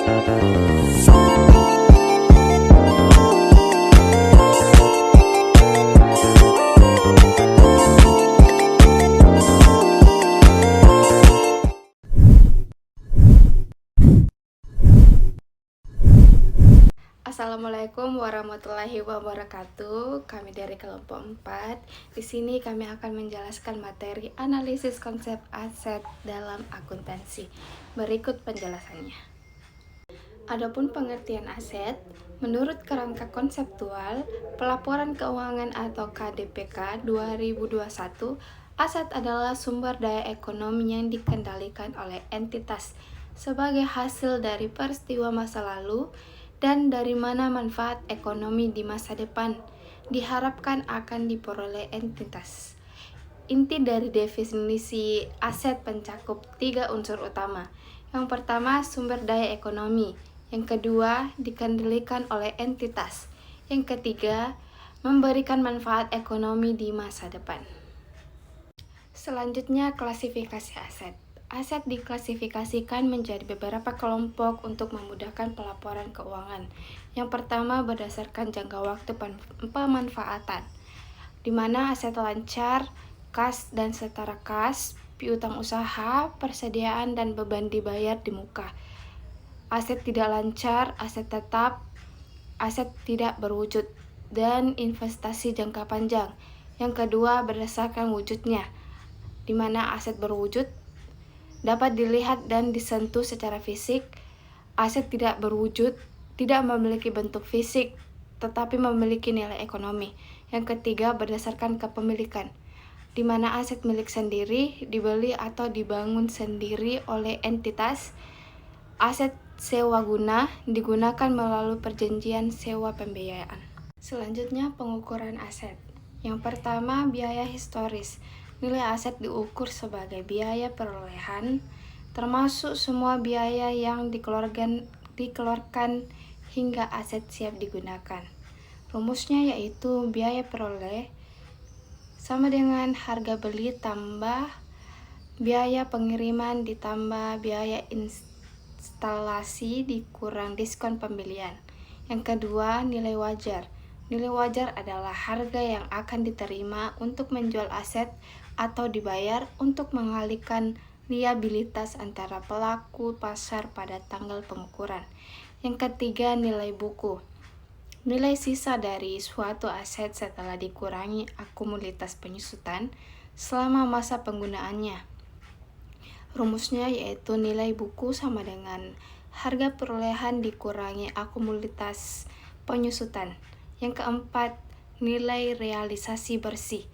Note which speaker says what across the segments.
Speaker 1: Assalamualaikum warahmatullahi wabarakatuh. Kami dari kelompok 4. Di sini kami akan menjelaskan materi analisis konsep aset dalam akuntansi. Berikut penjelasannya. Adapun pengertian aset, menurut kerangka konseptual Pelaporan Keuangan atau KDPK 2021, aset adalah sumber daya ekonomi yang dikendalikan oleh entitas sebagai hasil dari peristiwa masa lalu dan dari mana manfaat ekonomi di masa depan diharapkan akan diperoleh entitas. Inti dari definisi aset mencakup 3 unsur utama. Yang pertama, sumber daya ekonomi. Yang kedua, dikendalikan oleh entitas. Yang ketiga, memberikan manfaat ekonomi di masa depan. Selanjutnya, klasifikasi aset. Aset diklasifikasikan menjadi beberapa kelompok untuk memudahkan pelaporan keuangan. Yang pertama, berdasarkan jangka waktu pemanfaatan, di mana aset lancar, kas dan setara kas, piutang usaha, persediaan dan beban dibayar di muka. Aset tidak lancar, aset tetap, aset tidak berwujud, dan investasi jangka panjang. Yang kedua, berdasarkan wujudnya, di mana aset berwujud dapat dilihat dan disentuh secara fisik. Aset tidak berwujud, tidak memiliki bentuk fisik, tetapi memiliki nilai ekonomi. Yang ketiga, berdasarkan kepemilikan, di mana aset milik sendiri, dibeli atau dibangun sendiri oleh entitas. Aset sewa guna, digunakan melalui perjanjian sewa pembiayaan. Selanjutnya, pengukuran aset. Yang pertama, biaya historis. Nilai aset diukur sebagai biaya perolehan, termasuk semua biaya yang dikeluarkan hingga aset siap digunakan. Rumusnya yaitu biaya peroleh sama dengan harga beli tambah biaya pengiriman ditambah biaya instalasi dikurang diskon pembelian. Yang kedua, nilai wajar. Nilai wajar adalah harga yang akan diterima untuk menjual aset atau dibayar untuk mengalihkan liabilitas antara pelaku pasar pada tanggal pengukuran. Yang ketiga, nilai buku. Nilai sisa dari suatu aset setelah dikurangi akumulasi penyusutan selama masa penggunaannya. Rumusnya yaitu nilai buku sama dengan harga perolehan dikurangi akumulasi penyusutan. Yang keempat, nilai realisasi bersih.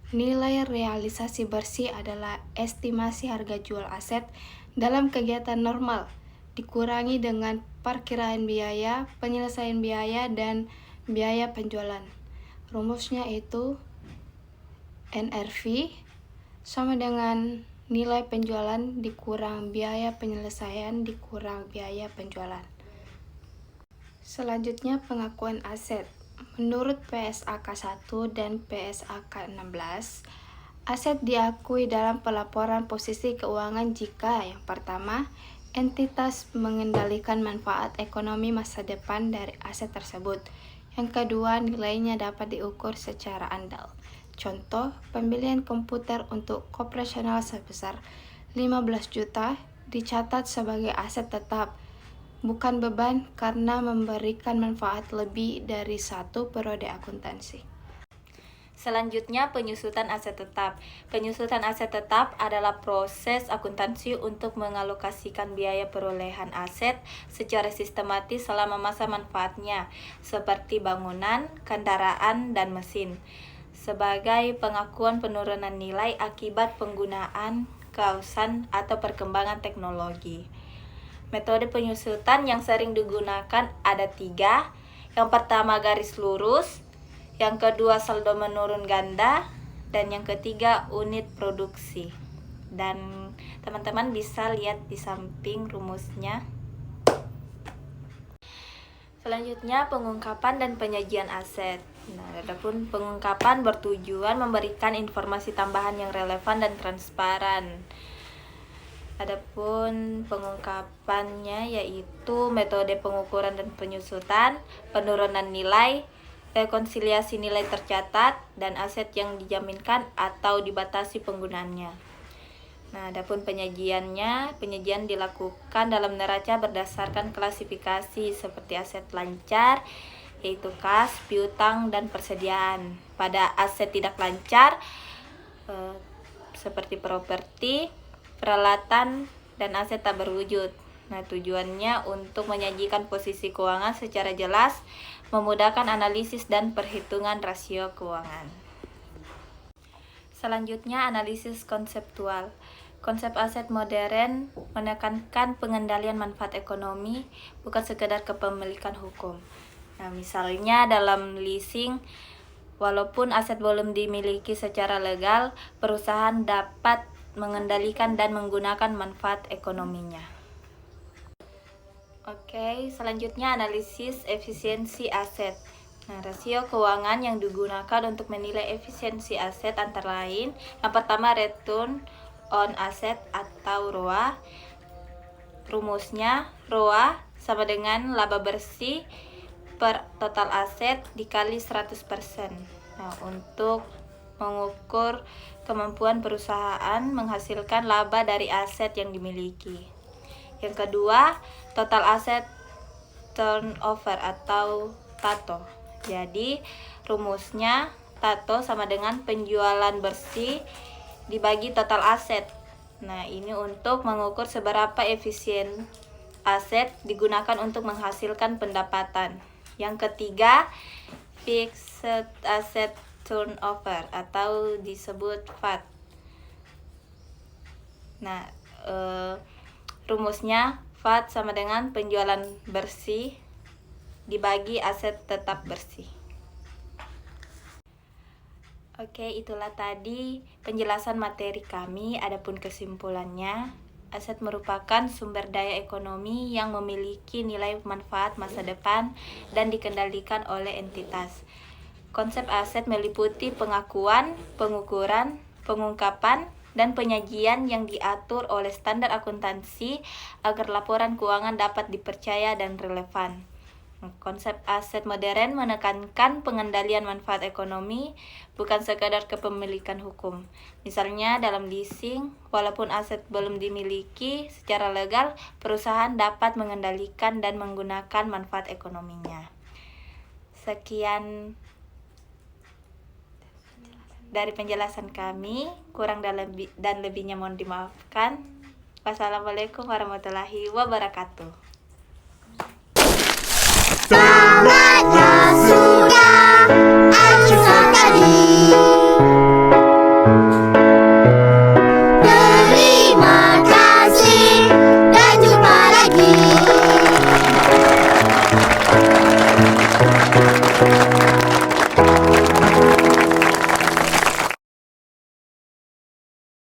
Speaker 1: Nilai realisasi bersih adalah estimasi harga jual aset dalam kegiatan normal, dikurangi dengan perkiraan biaya, penyelesaian biaya, dan biaya penjualan. Rumusnya itu NRV sama dengan nilai penjualan dikurang biaya penyelesaian dikurang biaya penjualan. Selanjutnya, pengakuan aset. Menurut PSAK 1 dan PSAK 16, aset diakui dalam pelaporan posisi keuangan jika yang pertama, entitas mengendalikan manfaat ekonomi masa depan dari aset tersebut. Yang kedua, nilainya dapat diukur secara andal. Contoh, pembelian komputer untuk operasional sebesar 15 juta dicatat sebagai aset tetap, bukan beban karena memberikan manfaat lebih dari 1 periode akuntansi.
Speaker 2: Selanjutnya, penyusutan aset tetap. Penyusutan aset tetap adalah proses akuntansi untuk mengalokasikan biaya perolehan aset secara sistematis selama masa manfaatnya, seperti bangunan, kendaraan, dan mesin, sebagai pengakuan penurunan nilai akibat penggunaan, keausan, atau perkembangan teknologi. Metode penyusutan yang sering digunakan ada 3. Yang pertama, garis lurus. Yang kedua, saldo menurun ganda. Dan yang ketiga, unit produksi. Dan teman-teman bisa lihat di samping rumusnya. Selanjutnya, pengungkapan dan penyajian aset. Adapun pengungkapan bertujuan memberikan informasi tambahan yang relevan dan transparan. Adapun pengungkapannya yaitu metode pengukuran dan penyusutan, penurunan nilai, rekonsiliasi nilai tercatat, dan aset yang dijaminkan atau dibatasi penggunaannya. Nah, adapun penyajian dilakukan dalam neraca berdasarkan klasifikasi seperti aset lancar, yaitu kas, piutang, dan persediaan. Pada aset tidak lancar, seperti properti, peralatan, dan aset tak berwujud. Nah, tujuannya untuk menyajikan posisi keuangan secara jelas, memudahkan analisis dan perhitungan rasio keuangan. Selanjutnya, analisis konseptual. Konsep aset modern menekankan pengendalian manfaat ekonomi, bukan sekedar kepemilikan hukum. Nah, misalnya dalam leasing, walaupun aset belum dimiliki secara legal, perusahaan dapat mengendalikan dan menggunakan manfaat ekonominya. Oke, selanjutnya analisis efisiensi aset. Nah, rasio keuangan yang digunakan untuk menilai efisiensi aset antara lain, yang pertama return on asset atau ROA. Rumusnya, ROA sama dengan laba bersih per total aset dikali 100%. Nah, untuk mengukur kemampuan perusahaan menghasilkan laba dari aset yang dimiliki. Yang kedua, total asset turnover atau TATO. Jadi, rumusnya TATO sama dengan penjualan bersih dibagi total aset. Nah, ini untuk mengukur seberapa efisien aset digunakan untuk menghasilkan pendapatan. Yang ketiga, fixed asset turnover atau disebut FAT. Nah, rumusnya FAT sama dengan penjualan bersih dibagi aset tetap bersih. Oke, itulah tadi penjelasan materi kami. Adapun kesimpulannya, aset merupakan sumber daya ekonomi yang memiliki nilai manfaat masa depan dan dikendalikan oleh entitas. Konsep aset meliputi pengakuan, pengukuran, pengungkapan, dan penyajian yang diatur oleh standar akuntansi agar laporan keuangan dapat dipercaya dan relevan. Konsep aset modern menekankan pengendalian manfaat ekonomi, bukan sekadar kepemilikan hukum. Misalnya dalam leasing, walaupun aset belum dimiliki secara legal, perusahaan dapat mengendalikan dan menggunakan manfaat ekonominya. Sekian dari penjelasan kami, kurang dan lebihnya mohon dimaafkan. Wassalamualaikum warahmatullahi wabarakatuh.
Speaker 3: Saatnya sudah acuan tadi. Terima kasih dan jumpa lagi.